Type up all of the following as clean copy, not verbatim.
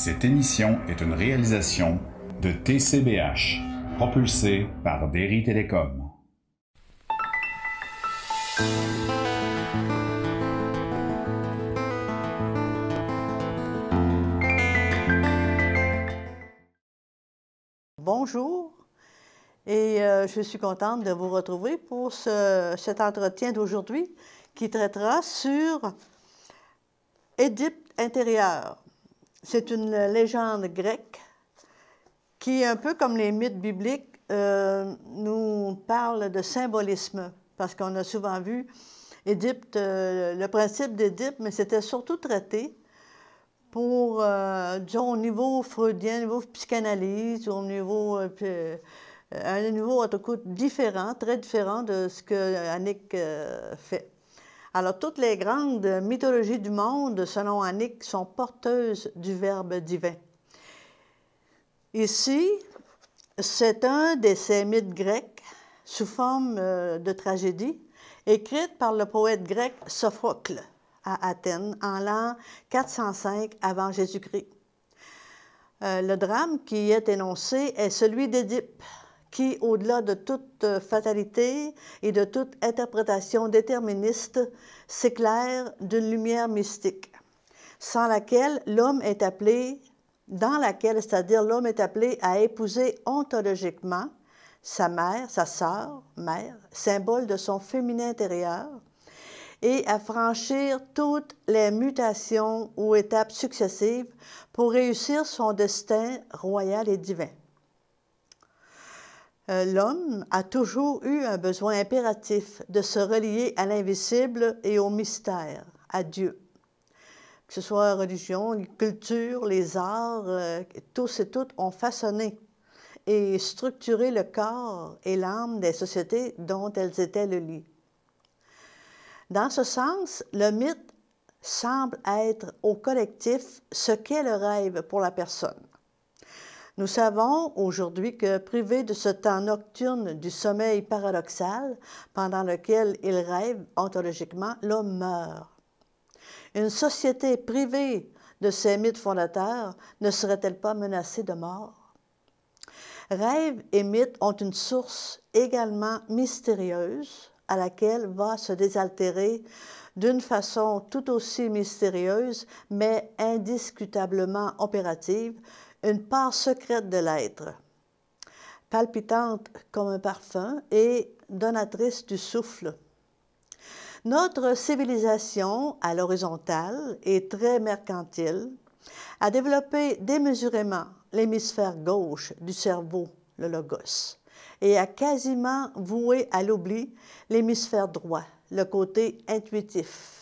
Cette émission est une réalisation de TCBH, propulsée par Derry Télécom. Bonjour, et je suis contente de vous retrouver pour cet entretien d'aujourd'hui qui traitera sur Édipe intérieur. C'est une légende grecque qui, un peu comme les mythes bibliques, nous parle de symbolisme, parce qu'on a souvent vu Édipe, le principe d'Édipe, mais c'était surtout traité pour, disons, au niveau freudien, au niveau psychanalyse, au niveau, à un niveau, en tout cas, différent, très différent de ce que Annick fait. Alors, toutes les grandes mythologies du monde, selon Annick, sont porteuses du Verbe divin. Ici, c'est un de ces mythes grecs sous forme de tragédie, écrite par le poète grec Sophocle à Athènes en l'an 405 avant Jésus-Christ. Le drame qui est énoncé est celui d'Édipe, qui, au-delà de toute fatalité et de toute interprétation déterministe, s'éclaire d'une lumière mystique, sans laquelle l'homme est appelé, dans laquelle, c'est-à-dire l'homme est appelé à épouser ontologiquement sa mère, sa sœur, mère, symbole de son féminin intérieur, et à franchir toutes les mutations ou étapes successives pour réussir son destin royal et divin. L'homme a toujours eu un besoin impératif de se relier à l'invisible et au mystère, à Dieu. Que ce soit la religion, la culture, les arts, tous et toutes ont façonné et structuré le corps et l'âme des sociétés dont elles étaient le lit. Dans ce sens, le mythe semble être au collectif ce qu'est le rêve pour la personne. Nous savons aujourd'hui que, privé de ce temps nocturne du sommeil paradoxal pendant lequel il rêve ontologiquement, l'homme meurt. Une société privée de ses mythes fondateurs ne serait-elle pas menacée de mort? Rêve et mythes ont une source également mystérieuse à laquelle va se désaltérer d'une façon tout aussi mystérieuse, mais indiscutablement opérative, une part secrète de l'être, palpitante comme un parfum et donatrice du souffle. Notre civilisation, à l'horizontale et très mercantile, a développé démesurément l'hémisphère gauche du cerveau, le logos, et a quasiment voué à l'oubli l'hémisphère droit, le côté intuitif.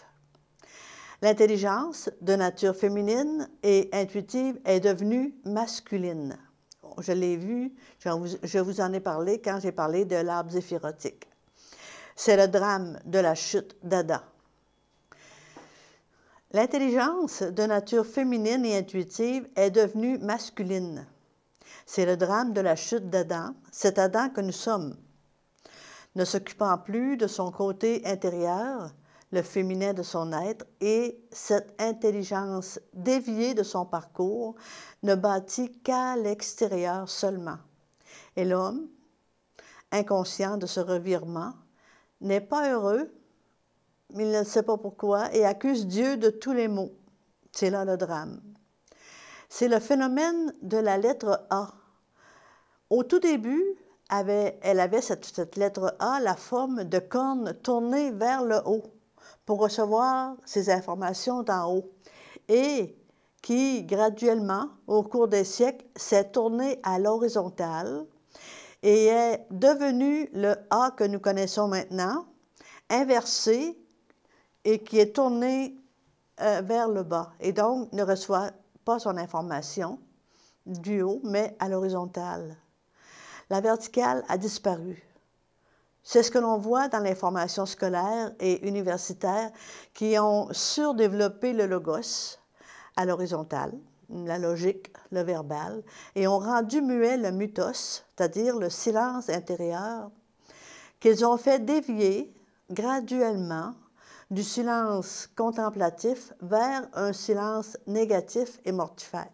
L'intelligence, de nature féminine et intuitive, est devenue masculine. Je l'ai vu, je vous en ai parlé quand j'ai parlé de l'arbre zéphirotique. C'est le drame de la chute d'Adam. L'intelligence, de nature féminine et intuitive, est devenue masculine. C'est le drame de la chute d'Adam, cet Adam que nous sommes. Ne s'occupant plus de son côté intérieur, le féminin de son être, et cette intelligence déviée de son parcours ne bâtit qu'à l'extérieur seulement. Et l'homme, inconscient de ce revirement, n'est pas heureux, il ne sait pas pourquoi, et accuse Dieu de tous les maux. C'est là le drame. C'est le phénomène de la lettre A. Au tout début, elle avait cette lettre A, la forme de corne tournée vers le haut, pour recevoir ces informations d'en haut, et qui, graduellement, au cours des siècles, s'est tournée à l'horizontale et est devenu le A que nous connaissons maintenant, inversé et qui est tourné vers le bas, et donc ne reçoit pas son information du haut, mais à l'horizontale. La verticale a disparu. C'est ce que l'on voit dans les formations scolaires et universitaires qui ont surdéveloppé le logos à l'horizontale, la logique, le verbal, et ont rendu muet le mutos, c'est-à-dire le silence intérieur, qu'ils ont fait dévier graduellement du silence contemplatif vers un silence négatif et mortifère.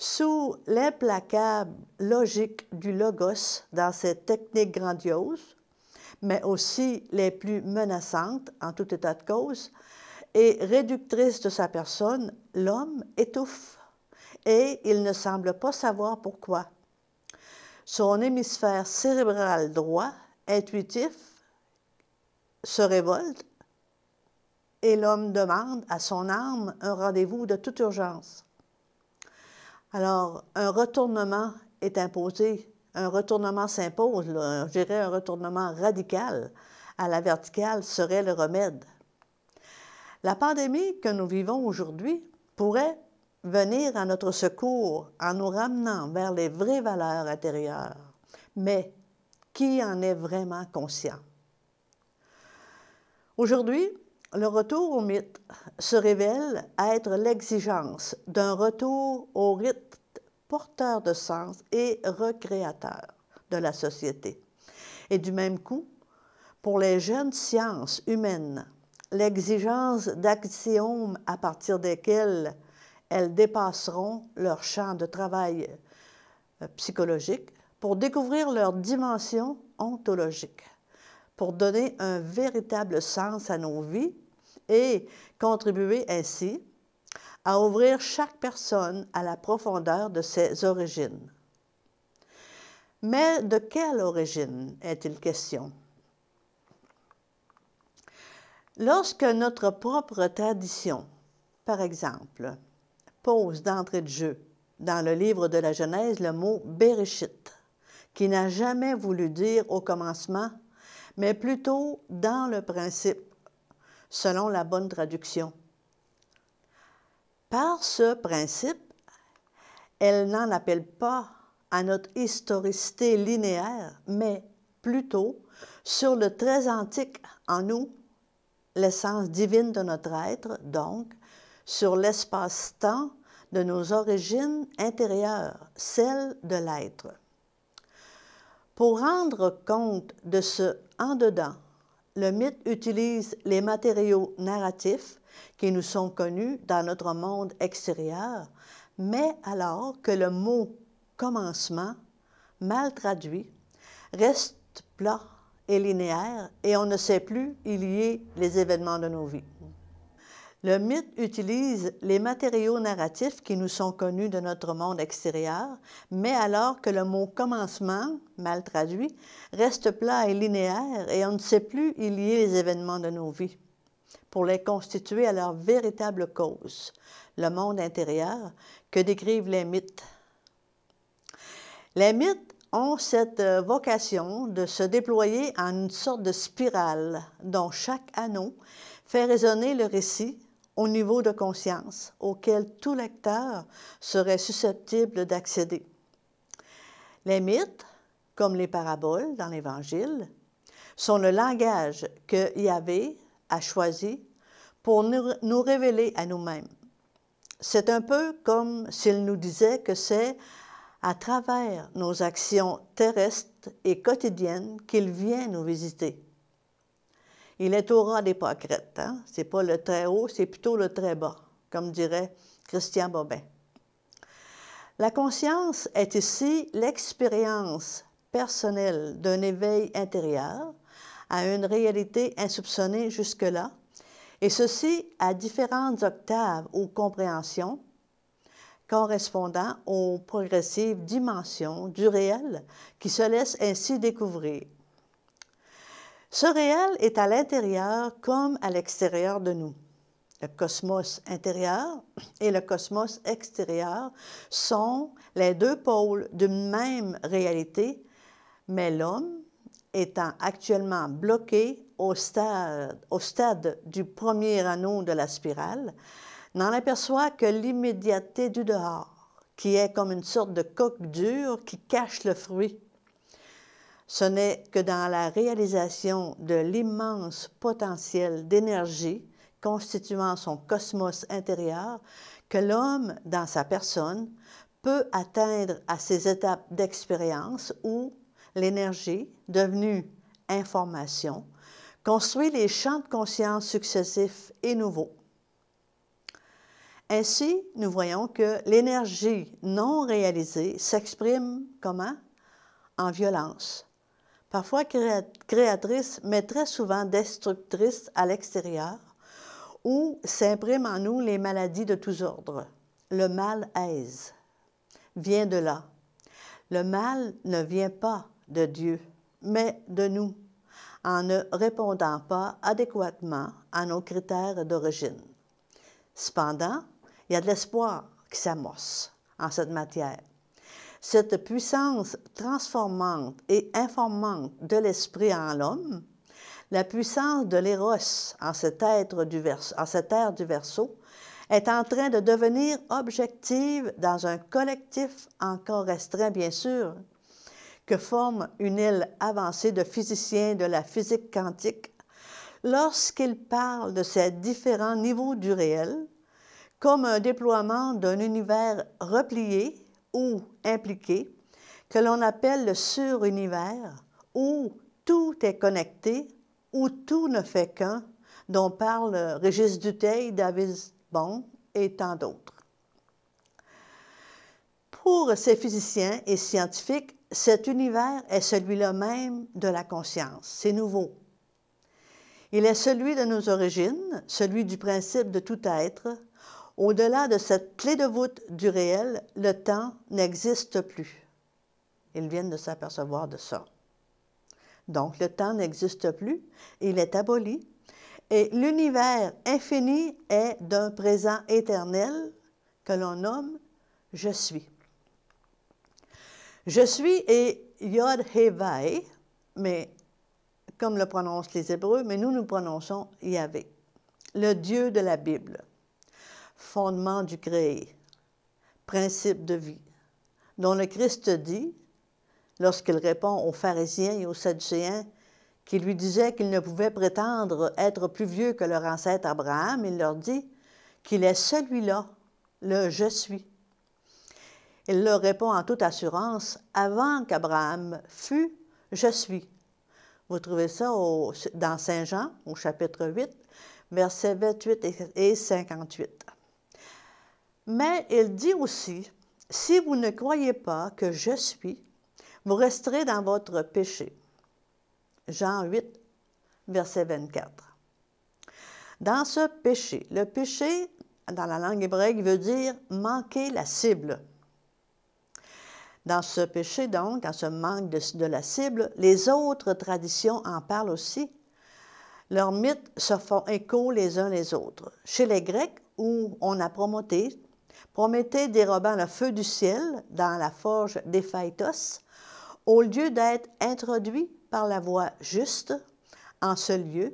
Sous l'implacable logique du logos dans ses techniques grandioses, mais aussi les plus menaçantes en tout état de cause, et réductrices de sa personne, l'homme étouffe et il ne semble pas savoir pourquoi. Son hémisphère cérébral droit, intuitif, se révolte et l'homme demande à son âme un rendez-vous de toute urgence. Alors, un retournement est imposé, un retournement s'impose, je dirais un retournement radical à la verticale serait le remède. La pandémie que nous vivons aujourd'hui pourrait venir à notre secours en nous ramenant vers les vraies valeurs intérieures. Mais qui en est vraiment conscient? Aujourd'hui, le retour au mythe se révèle être l'exigence d'un retour au rythme porteur de sens et recréateur de la société. Et du même coup, pour les jeunes sciences humaines, l'exigence d'axiomes à partir desquels elles dépasseront leur champ de travail psychologique pour découvrir leur dimension ontologique, pour donner un véritable sens à nos vies et contribuer ainsi à ouvrir chaque personne à la profondeur de ses origines. Mais de quelle origine est-il question? Lorsque notre propre tradition, par exemple, pose d'entrée de jeu dans le livre de la Genèse le mot « Bereshit », qui n'a jamais voulu dire au commencement, mais plutôt dans le principe, selon la bonne traduction. Par ce principe, elle n'en appelle pas à notre historicité linéaire, mais plutôt sur le très antique en nous, l'essence divine de notre être, donc, sur l'espace-temps de nos origines intérieures, celles de l'être. Pour rendre compte de ce en-dedans, le mythe utilise les matériaux narratifs qui nous sont connus dans notre monde extérieur, mais alors que le mot « commencement », mal traduit, reste plat et linéaire et on ne sait plus y lier les événements de nos vies. Le mythe utilise les matériaux narratifs qui nous sont connus de notre monde extérieur, mais alors que le mot « commencement », mal traduit, reste plat et linéaire et on ne sait plus y lier les événements de nos vies, pour les constituer à leur véritable cause, le monde intérieur que décrivent les mythes. Les mythes ont cette vocation de se déployer en une sorte de spirale dont chaque anneau fait résonner le récit au niveau de conscience auquel tout lecteur serait susceptible d'accéder. Les mythes, comme les paraboles dans l'Évangile, sont le langage que Yahvé a choisi pour nous révéler à nous-mêmes. C'est un peu comme s'il nous disait que c'est à travers nos actions terrestres et quotidiennes qu'il vient nous visiter. Il est au ras des pâquerettes, hein? C'est pas le très haut, c'est plutôt le très bas, comme dirait Christian Bobin. La conscience est ici l'expérience personnelle d'un éveil intérieur à une réalité insoupçonnée jusque-là, et ceci à différentes octaves ou compréhensions correspondant aux progressives dimensions du réel qui se laissent ainsi découvrir. Ce réel est à l'intérieur comme à l'extérieur de nous. Le cosmos intérieur et le cosmos extérieur sont les deux pôles d'une même réalité, mais l'homme, étant actuellement bloqué au stade du premier anneau de la spirale, n'en aperçoit que l'immédiateté du dehors, qui est comme une sorte de coque dure qui cache le fruit. Ce n'est que dans la réalisation de l'immense potentiel d'énergie constituant son cosmos intérieur que l'homme, dans sa personne, peut atteindre à ces étapes d'expérience où l'énergie, devenue information, construit les champs de conscience successifs et nouveaux. Ainsi, nous voyons que l'énergie non réalisée s'exprime comment? En violence, parfois créatrice, mais très souvent destructrice à l'extérieur, où s'impriment en nous les maladies de tous ordres. Le malaise vient de là. Le mal ne vient pas de Dieu, mais de nous, en ne répondant pas adéquatement à nos critères d'origine. Cependant, il y a de l'espoir qui s'amorce en cette matière. Cette puissance transformante et informante de l'esprit en l'homme, la puissance de l'éros en cet ère du Verseau, est en train de devenir objective dans un collectif encore restreint, bien sûr, que forme une île avancée de physiciens de la physique quantique lorsqu'ils parlent de ces différents niveaux du réel comme un déploiement d'un univers replié ou impliqué que l'on appelle le surunivers, où tout est connecté, où tout ne fait qu'un, dont parlent Régis Dutheil, David Bohm et tant d'autres. Pour ces physiciens et scientifiques, cet univers est celui-là même de la conscience. C'est nouveau. Il est celui de nos origines, celui du principe de tout être. Au-delà de cette clé de voûte du réel, le temps n'existe plus. Ils viennent de s'apercevoir de ça. Donc, le temps n'existe plus, il est aboli, et l'univers infini est d'un présent éternel que l'on nomme « Je suis ». Je suis est Yod-Hé-Vav, mais comme le prononcent les Hébreux, mais nous prononçons Yahvé, le Dieu de la Bible, fondement du créé, principe de vie, dont le Christ dit, lorsqu'il répond aux pharisiens et aux sadducéens qui lui disaient qu'ils ne pouvaient prétendre être plus vieux que leur ancêtre Abraham, il leur dit qu'il est celui-là, le « Je suis ». Il leur répond en toute assurance, avant qu'Abraham fût, je suis. Vous trouvez ça dans Saint Jean, au chapitre 8, versets 28 et 58. Mais il dit aussi, si vous ne croyez pas que je suis, vous resterez dans votre péché. Jean 8, verset 24. Dans ce péché, le péché, dans la langue hébraïque, veut dire manquer la cible. Dans ce péché, donc, dans ce manque de la cible, les autres traditions en parlent aussi. Leurs mythes se font écho les uns les autres. Chez les Grecs, où on a Prométhée dérobant le feu du ciel dans la forge d'Héphaïstos, au lieu d'être introduit par la voie juste en ce lieu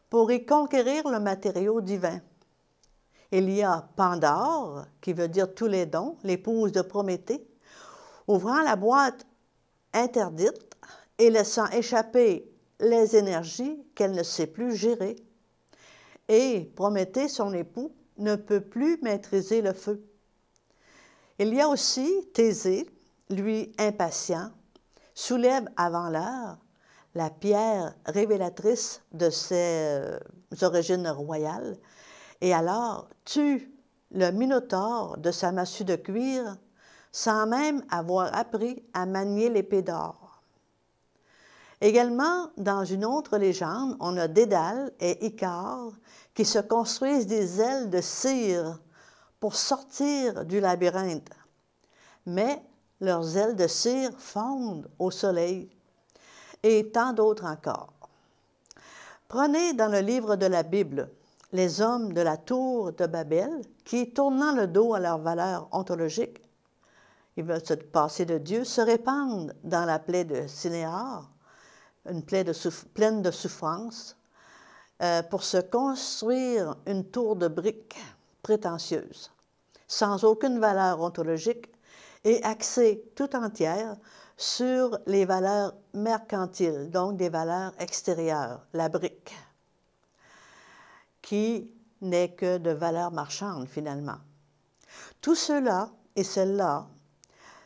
pour y conquérir le matériau divin. Il y a Pandore, qui veut dire tous les dons, l'épouse de Prométhée, ouvrant la boîte interdite et laissant échapper les énergies qu'elle ne sait plus gérer. Et Prométhée, son époux, ne peut plus maîtriser le feu. Il y a aussi Thésée, lui impatient, soulève avant l'heure la pierre révélatrice de ses origines royales et alors tue le Minotaure de sa massue de cuir sans même avoir appris à manier l'épée d'or. Également, dans une autre légende, on a Dédale et Icare qui se construisent des ailes de cire pour sortir du labyrinthe. Mais leurs ailes de cire fondent au soleil, et tant d'autres encore. Prenez dans le livre de la Bible les hommes de la tour de Babel qui, tournant le dos à leur valeur ontologique, ils veulent se passer de Dieu, se répandent dans la plaie de Sinéar, une plaie pleine de souffrance, pour se construire une tour de briques prétentieuse, sans aucune valeur ontologique et axée tout entière sur les valeurs mercantiles, donc des valeurs extérieures, la brique, qui n'est que de valeur marchande finalement. Tous ceux-là et celles-là,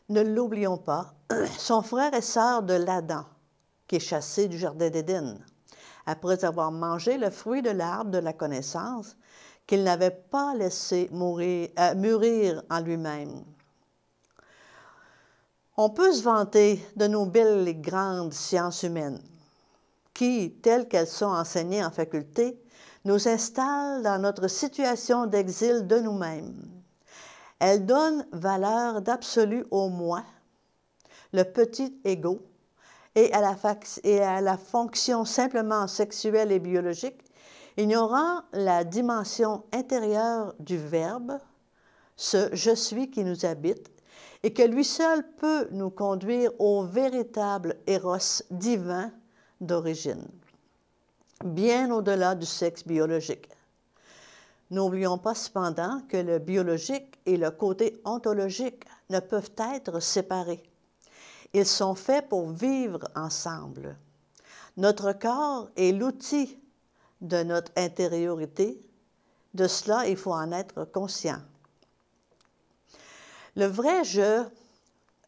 ne l'oublions pas, sont frères et sœurs de l'Adam, qui est chassé du Jardin d'Éden, après avoir mangé le fruit de l'arbre de la connaissance, qu'il n'avait pas laissé mûrir en lui-même. On peut se vanter de nos belles et grandes sciences humaines, qui, telles qu'elles sont enseignées en faculté, nous installent dans notre situation d'exil de nous-mêmes. Elles donnent valeur d'absolu au moi, le petit ego, et à la fonction simplement sexuelle et biologique, ignorant la dimension intérieure du Verbe, ce « je suis » qui nous habite, et que lui seul peut nous conduire au véritable Eros divin d'origine, bien au-delà du sexe biologique. N'oublions pas cependant que le biologique et le côté ontologique ne peuvent être séparés. Ils sont faits pour vivre ensemble. Notre corps est l'outil de notre intériorité. De cela, il faut en être conscient. Le vrai je,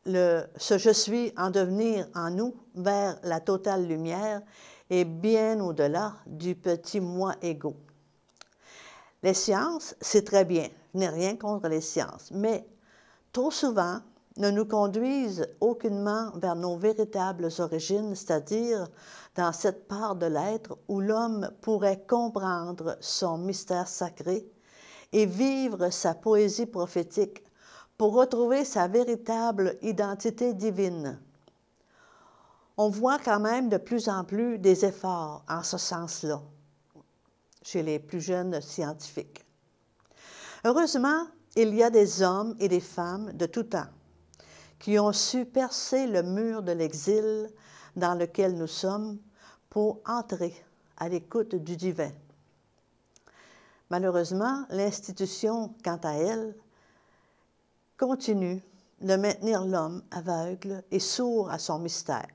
ce je suis en devenir en nous vers la totale lumière est bien au-delà du petit moi égo. Les sciences, c'est très bien, je n'ai rien contre les sciences, mais trop souvent ne nous conduisent aucunement vers nos véritables origines, c'est-à-dire dans cette part de l'être où l'homme pourrait comprendre son mystère sacré et vivre sa poésie prophétique pour retrouver sa véritable identité divine. On voit quand même de plus en plus des efforts en ce sens-là chez les plus jeunes scientifiques. Heureusement, il y a des hommes et des femmes de tout temps qui ont su percer le mur de l'exil dans lequel nous sommes pour entrer à l'écoute du divin. Malheureusement, l'institution, quant à elle, continue de maintenir l'homme aveugle et sourd à son mystère.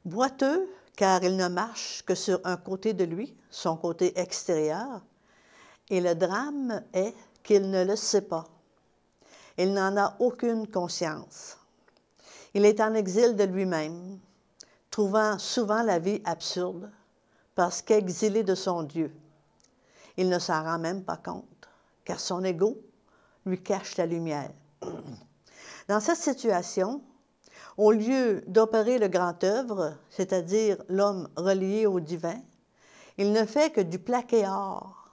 Boiteux, car il ne marche que sur un côté de lui, son côté extérieur, et le drame est qu'il ne le sait pas. Il n'en a aucune conscience. Il est en exil de lui-même, trouvant souvent la vie absurde, parce qu'exilé de son Dieu. Il ne s'en rend même pas compte, car son ego lui cache la lumière. Dans cette situation, au lieu d'opérer le grand œuvre, c'est-à-dire l'homme relié au divin, il ne fait que du plaqué-or.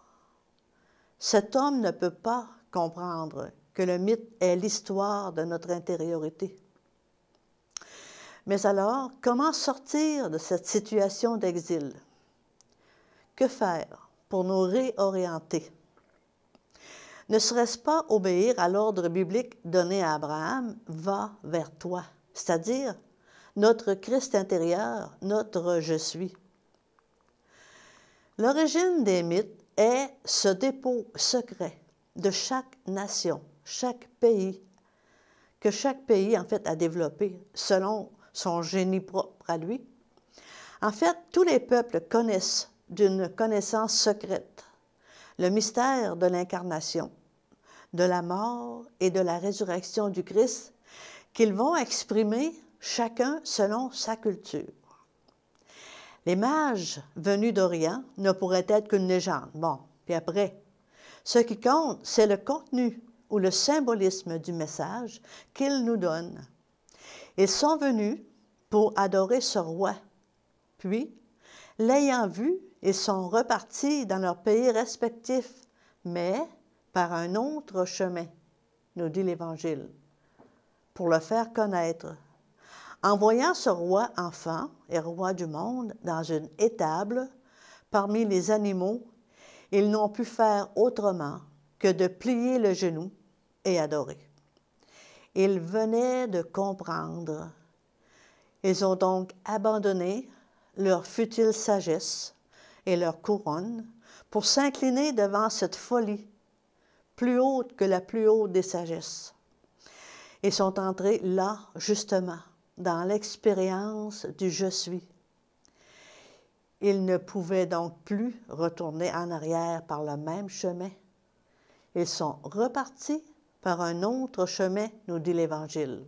Cet homme ne peut pas comprendre que le mythe est l'histoire de notre intériorité. Mais alors, comment sortir de cette situation d'exil? Que faire pour nous réorienter? Ne serait-ce pas obéir à l'ordre biblique donné à Abraham, « Va vers toi », c'est-à-dire notre Christ intérieur, notre « je suis ». L'origine des mythes est ce dépôt secret de chaque nation, chaque pays, que chaque pays en fait a développé selon son génie propre à lui. En fait, tous les peuples connaissent d'une connaissance secrète le mystère de l'incarnation, de la mort et de la résurrection du Christ qu'ils vont exprimer chacun selon sa culture. Les mages venus d'Orient ne pourraient être qu'une légende. Bon, puis après, ce qui compte, c'est le contenu ou le symbolisme du message qu'ils nous donnent. Ils sont venus pour adorer ce roi. Puis, l'ayant vu, ils sont repartis dans leurs pays respectifs, mais par un autre chemin, nous dit l'Évangile, pour le faire connaître. En voyant ce roi enfant et roi du monde dans une étable parmi les animaux, ils n'ont pu faire autrement que de plier le genou et adorer. Ils venaient de comprendre. Ils ont donc abandonné leur futile sagesse et leur couronne pour s'incliner devant cette folie, plus haute que la plus haute des sagesses. Ils sont entrés là, justement, dans l'expérience du « je suis ». Ils ne pouvaient donc plus retourner en arrière par le même chemin. Ils sont repartis par un autre chemin, nous dit l'Évangile.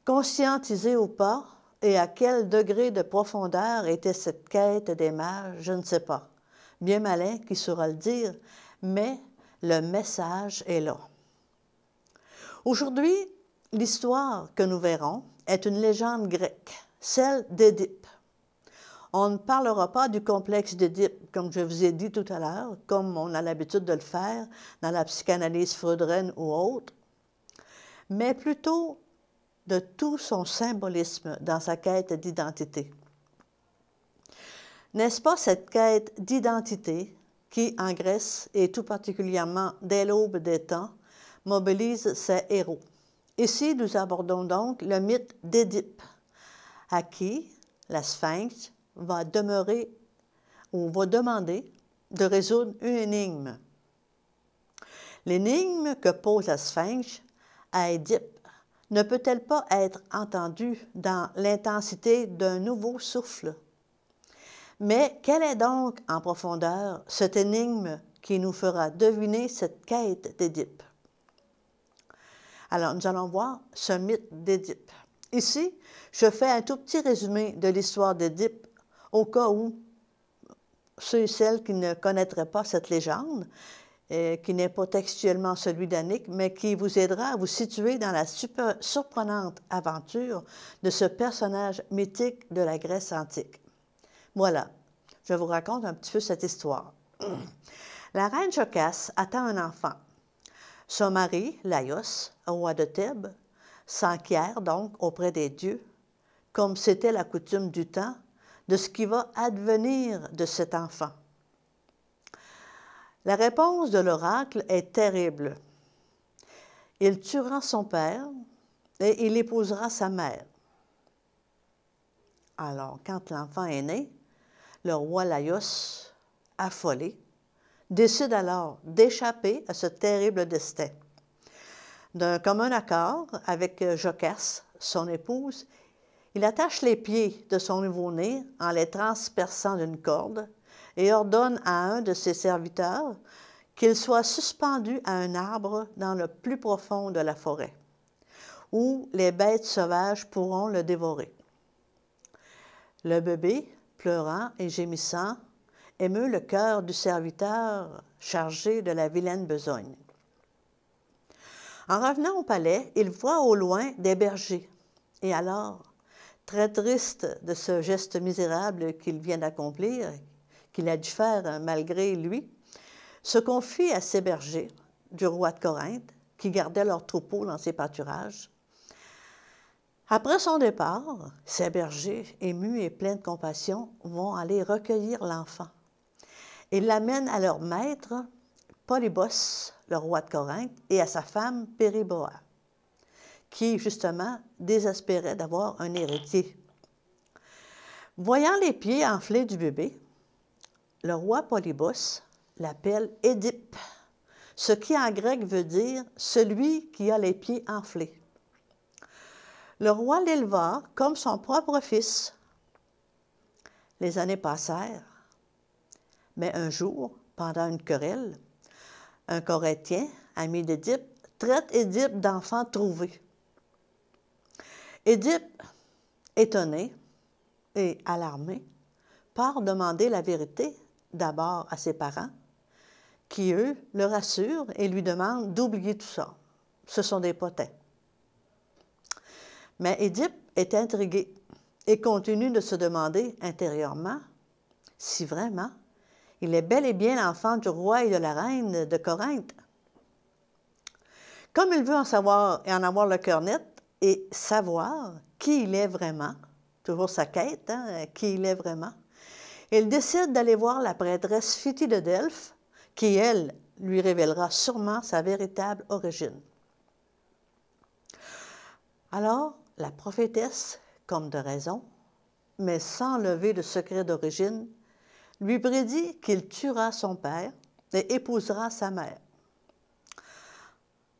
Conscientisés ou pas, et à quel degré de profondeur était cette quête des mages, je ne sais pas. bien malin qui saura le dire, mais le message est là. Aujourd'hui, l'histoire que nous verrons est une légende grecque, celle d'Édipe. On ne parlera pas du complexe d'Édipe, comme je vous ai dit tout à l'heure, comme on a l'habitude de le faire dans la psychanalyse freudienne ou autre, mais plutôt de tout son symbolisme dans sa quête d'identité. N'est-ce pas cette quête d'identité qui, en Grèce, et tout particulièrement dès l'aube des temps, mobilise ses héros? Ici, nous abordons donc le mythe d'Édipe, à qui la Sphinx va demeurer ou va demander de résoudre une énigme. L'énigme que pose la Sphinx à Édipe ne peut-elle pas être entendue dans l'intensité d'un nouveau souffle? Mais quelle est donc en profondeur cette énigme qui nous fera deviner cette quête d'Édipe? Alors, nous allons voir ce mythe d'Édipe. Ici, je fais un tout petit résumé de l'histoire d'Édipe au cas où ceux et celles qui ne connaîtraient pas cette légende, qui n'est pas textuellement celui d'Annick, mais qui vous aidera à vous situer dans la surprenante aventure de ce personnage mythique de la Grèce antique. Voilà, je vous raconte un petit peu cette histoire. La reine Jocaste attend un enfant. Son mari, Laios, roi de Thèbes, s'enquiert donc auprès des dieux, comme c'était la coutume du temps, de ce qui va advenir de cet enfant. La réponse de l'oracle est terrible. Il tuera son père et il épousera sa mère. Alors, quand l'enfant est né, le roi Laios, affolé, décide alors d'échapper à ce terrible destin. D'un commun accord avec Jocaste, son épouse, il attache les pieds de son nouveau-né en les transperçant d'une corde et ordonne à un de ses serviteurs qu'il soit suspendu à un arbre dans le plus profond de la forêt, où les bêtes sauvages pourront le dévorer. Le bébé, pleurant et gémissant, émeut le cœur du serviteur chargé de la vilaine besogne. En revenant au palais, il voit au loin des bergers. Et alors, très triste de ce geste misérable qu'il vient d'accomplir, qu'il a dû faire malgré lui, se confie à ces bergers du roi de Corinthe, qui gardaient leurs troupeaux dans ses pâturages. Après son départ, ces bergers, émus et pleins de compassion, vont aller recueillir l'enfant. Ils l'amènent à leur maître, Polybos, le roi de Corinthe, et à sa femme Périboa, qui, justement, désespérait d'avoir un héritier. Voyant les pieds enflés du bébé, le roi Polybos l'appelle Édipe, ce qui en grec veut dire « celui qui a les pieds enflés ». Le roi l'éleva comme son propre fils. Les années passèrent, mais un jour, pendant une querelle, un Corinthien, ami d'Édipe, traite Édipe d'enfant trouvé. Édipe, étonné et alarmé, part demander la vérité d'abord à ses parents, qui, eux, le rassurent et lui demandent d'oublier tout ça. Ce sont des potins. Mais Édipe est intrigué et continue de se demander intérieurement si vraiment il est bel et bien l'enfant du roi et de la reine de Corinthe. Comme il veut en savoir et en avoir le cœur net et savoir qui il est vraiment, toujours sa quête, qui il est vraiment, il décide d'aller voir la prêtresse Phéti de Delphes, qui, elle, lui révélera sûrement sa véritable origine. Alors, la prophétesse, comme de raison, mais sans lever le secret d'origine, lui prédit qu'il tuera son père et épousera sa mère.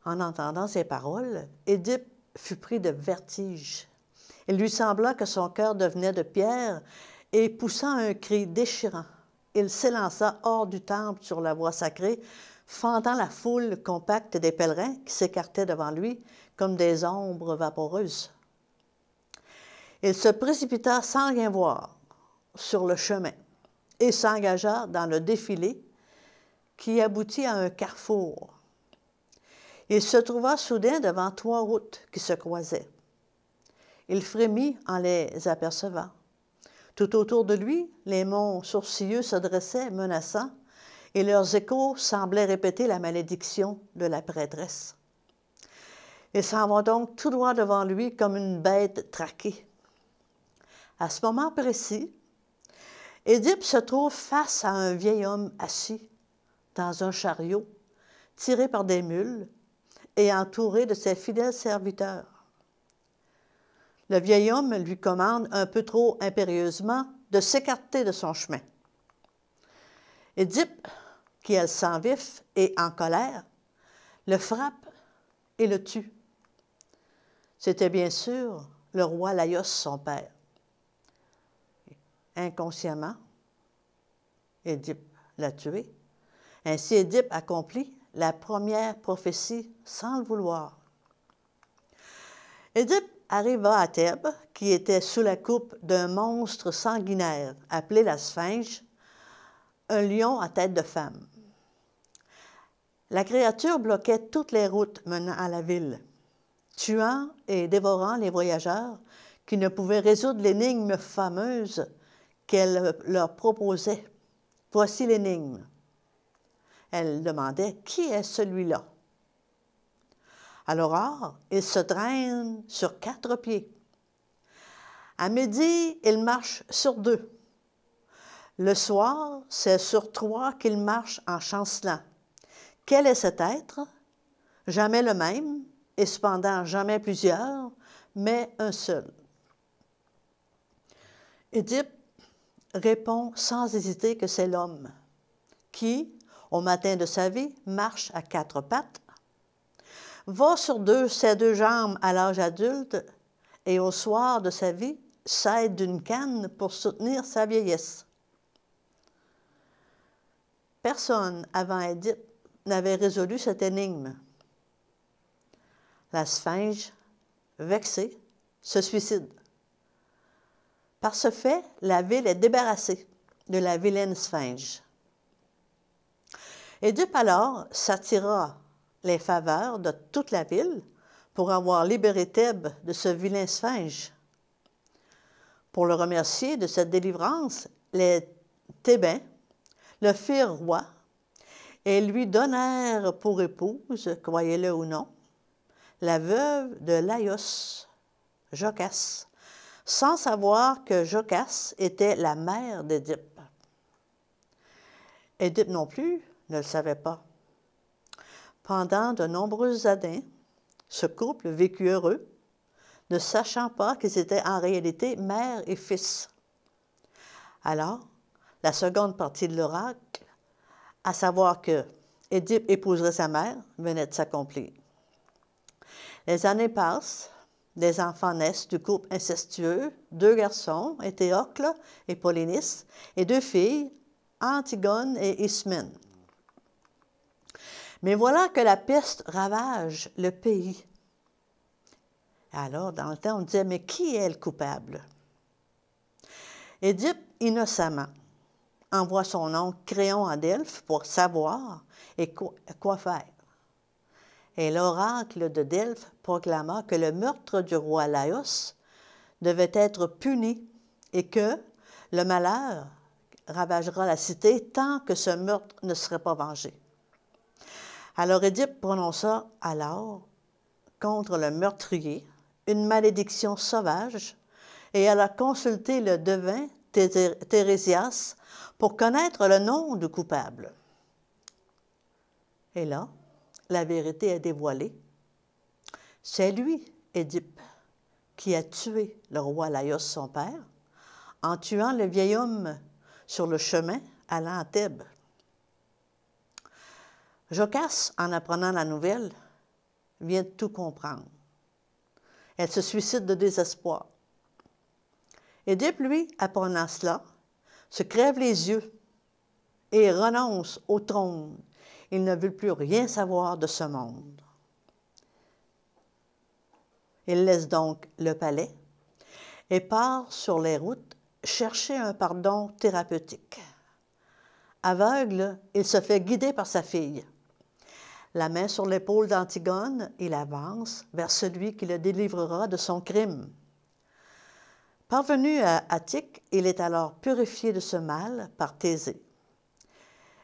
En entendant ces paroles, Édipe fut pris de vertige. Il lui sembla que son cœur devenait de pierre et, poussant un cri déchirant, il s'élança hors du temple sur la voie sacrée, fendant la foule compacte des pèlerins qui s'écartaient devant lui comme des ombres vaporeuses. Il se précipita sans rien voir sur le chemin et s'engagea dans le défilé qui aboutit à un carrefour. Il se trouva soudain devant 3 routes qui se croisaient. Il frémit en les apercevant. Tout autour de lui, les monts sourcilleux se dressaient, menaçants, et leurs échos semblaient répéter la malédiction de la prêtresse. Il s'en va donc tout droit devant lui comme une bête traquée. À ce moment précis, Édipe se trouve face à un vieil homme assis dans un chariot, tiré par des mules et entouré de ses fidèles serviteurs. Le vieil homme lui commande un peu trop impérieusement de s'écarter de son chemin. Édipe, qui a le sang vif et en colère, le frappe et le tue. C'était bien sûr le roi Laïos, son père. Inconsciemment, Édipe l'a tué. Ainsi, Édipe accomplit la première prophétie sans le vouloir. Édipe arriva à Thèbes, qui était sous la coupe d'un monstre sanguinaire appelé la Sphinge, un lion à tête de femme. La créature bloquait toutes les routes menant à la ville, tuant et dévorant les voyageurs qui ne pouvaient résoudre l'énigme fameuse qu'elle leur proposait. Voici l'énigme. Elle demandait « Qui est celui-là » À l'aurore, il se traîne sur 4 pieds. À midi, il marche sur 2. Le soir, c'est sur 3 qu'il marche en chancelant. Quel est cet être? Jamais le même, et cependant jamais plusieurs, mais un seul. Édipe répond sans hésiter que c'est l'homme, qui, au matin de sa vie, marche à 4 pattes, va sur ses 2 jambes à l'âge adulte et au soir de sa vie, s'aide d'une canne pour soutenir sa vieillesse. Personne avant Édipe n'avait résolu cette énigme. La Sphinge, vexée, se suicide. Par ce fait, la ville est débarrassée de la vilaine Sphinge. Édipe alors s'attira les faveurs de toute la ville pour avoir libéré Thèbes de ce vilain Sphinge. Pour le remercier de cette délivrance, les Thébains le firent roi et lui donnèrent pour épouse, croyez-le ou non, la veuve de Laïos, Jocaste, sans savoir que Jocaste était la mère d'Édipe. Édipe non plus ne le savait pas. Pendant de nombreuses années, ce couple vécut heureux, ne sachant pas qu'ils étaient en réalité mère et fils. Alors, la seconde partie de l'oracle, à savoir que Édipe épouserait sa mère, venait de s'accomplir. Les années passent, des enfants naissent du couple incestueux, 2 garçons, Éthéocle et Polynice, et 2 filles, Antigone et Ismène. Mais voilà que la peste ravage le pays. Alors, dans le temps, on disait, mais qui est le coupable? Édipe, innocemment, envoie son oncle Créon à Delphes pour savoir et quoi faire. Et l'oracle de Delphes proclama que le meurtre du roi Laïos devait être puni et que le malheur ravagera la cité tant que ce meurtre ne serait pas vengé. Alors Édipe prononça alors contre le meurtrier une malédiction sauvage et elle a consulté le devin Thérésias pour connaître le nom du coupable. Et là, la vérité est dévoilée. C'est lui, Édipe, qui a tué le roi Laïos, son père, en tuant le vieil homme sur le chemin allant à Thèbes. Jocaste, en apprenant la nouvelle, vient de tout comprendre. Elle se suicide de désespoir. Édipe, lui, apprenant cela, se crève les yeux et renonce au trône. Il ne veut plus rien savoir de ce monde. Il laisse donc le palais et part sur les routes chercher un pardon thérapeutique. Aveugle, il se fait guider par sa fille. La main sur l'épaule d'Antigone, il avance vers celui qui le délivrera de son crime. Parvenu à Attique, il est alors purifié de ce mal par Thésée.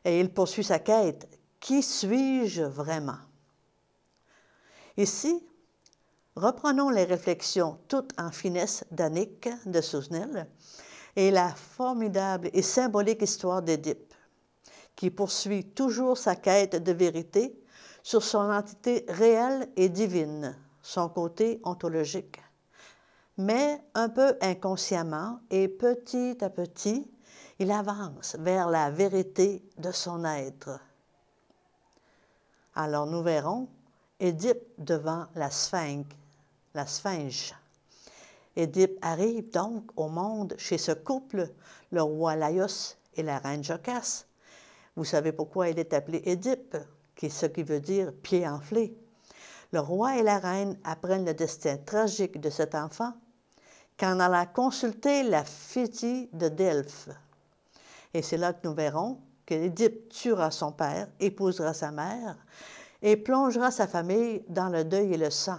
Et il poursuit sa quête. Qui suis-je vraiment? Ici, reprenons les réflexions toutes en finesse d'Annick de Souzenel et la formidable et symbolique histoire d'Édipe, qui poursuit toujours sa quête de vérité sur son entité réelle et divine, son côté ontologique. Mais un peu inconsciemment et petit à petit, il avance vers la vérité de son être. Alors nous verrons Édipe devant la Sphinge. Édipe arrive donc au monde chez ce couple, le roi Laios et la reine Jocaste. Vous savez pourquoi il est appelé Édipe, ce qui veut dire « pied enflé ». Le roi et la reine apprennent le destin tragique de cet enfant qu'en allant consulter la Phitie de Delphes. Et c'est là que nous verrons qu'Édipe tuera son père, épousera sa mère et plongera sa famille dans le deuil et le sang.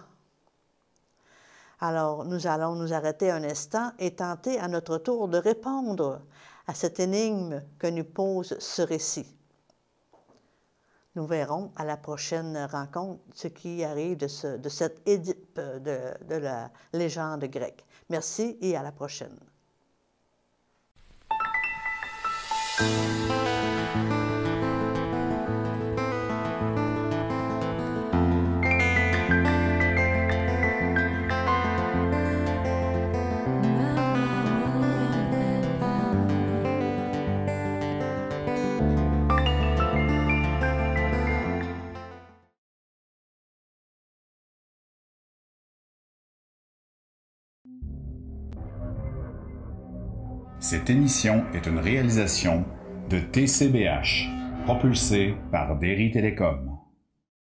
Alors, nous allons nous arrêter un instant et tenter à notre tour de répondre à cette énigme que nous pose ce récit. Nous verrons à la prochaine rencontre ce qui arrive de cet Édipe de la légende grecque. Merci et à la prochaine. Cette émission est une réalisation de TCBH, propulsée par Derry Télécom.